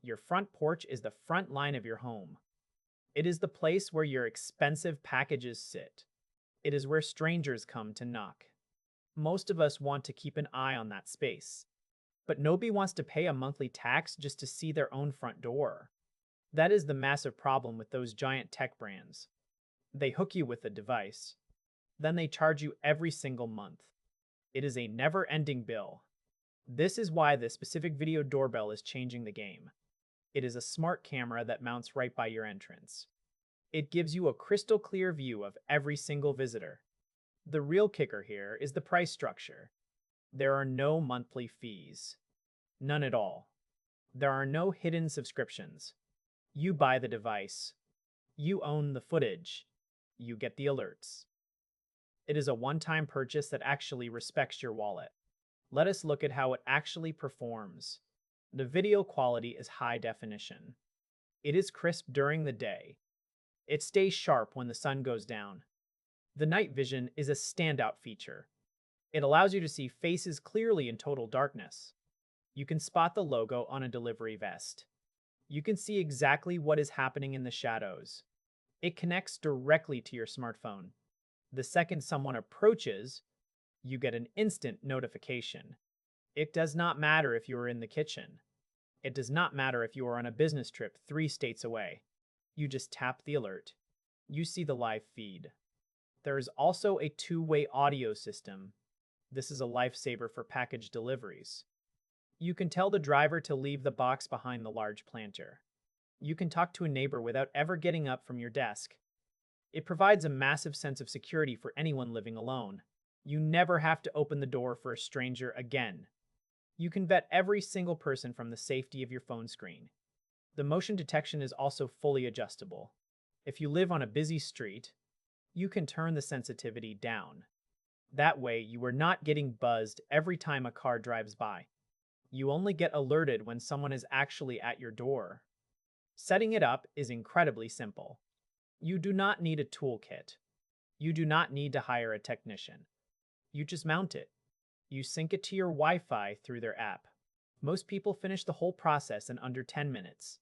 Your front porch is the front line of your home. It is the place where your expensive packages sit. It is where strangers come to knock. Most of us want to keep an eye on that space, but nobody wants to pay a monthly tax just to see their own front door. That is the massive problem with those giant tech brands. They hook you with a device, then they charge you every single month. It is a never-ending bill. This is why this specific video doorbell is changing the game. It is a smart camera that mounts right by your entrance. It gives you a crystal clear view of every single visitor. The real kicker here is the price structure. There are no monthly fees. None at all. There are no hidden subscriptions. You buy the device. You own the footage. You get the alerts. It is a one-time purchase that actually respects your wallet. Let us look at how it actually performs. The video quality is high definition. It is crisp during the day. It stays sharp when the sun goes down. The night vision is a standout feature. It allows you to see faces clearly in total darkness. You can spot the logo on a delivery vest. You can see exactly what is happening in the shadows. It connects directly to your smartphone. The second someone approaches, you get an instant notification. It does not matter if you are in the kitchen. It does not matter if you are on a business trip 3 states away. You just tap the alert. You see the live feed. There is also a two-way audio system. This is a lifesaver for package deliveries. You can tell the driver to leave the box behind the large planter. You can talk to a neighbor without ever getting up from your desk. It provides a massive sense of security for anyone living alone. You never have to open the door for a stranger again. You can vet every single person from the safety of your phone screen. The motion detection is also fully adjustable. If you live on a busy street, you can turn the sensitivity down. That way, you are not getting buzzed every time a car drives by. You only get alerted when someone is actually at your door. Setting it up is incredibly simple. You do not need a toolkit. You do not need to hire a technician. You just mount it. You sync it to your Wi-Fi through their app. Most people finish the whole process in under 10 minutes.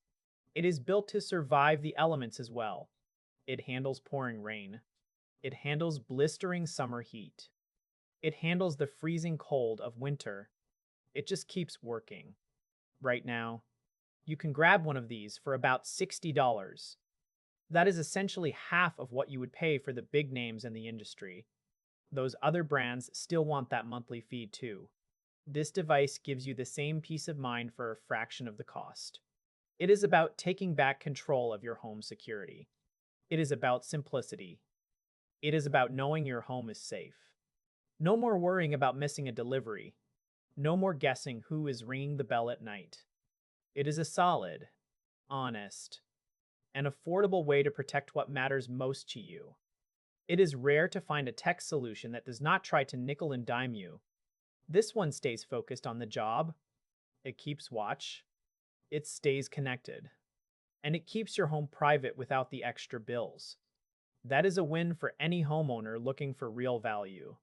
It is built to survive the elements as well. It handles pouring rain. It handles blistering summer heat. It handles the freezing cold of winter. It just keeps working. Right now, you can grab one of these for about $60. That is essentially half of what you would pay for the big names in the industry. Those other brands still want that monthly fee too. This device gives you the same peace of mind for a fraction of the cost. It is about taking back control of your home security. It is about simplicity. It is about knowing your home is safe. No more worrying about missing a delivery. No more guessing who is ringing the bell at night. It is a solid, honest, and affordable way to protect what matters most to you. It is rare to find a tech solution that does not try to nickel and dime you. This one stays focused on the job. It keeps watch. It stays connected. And it keeps your home private without the extra bills. That is a win for any homeowner looking for real value.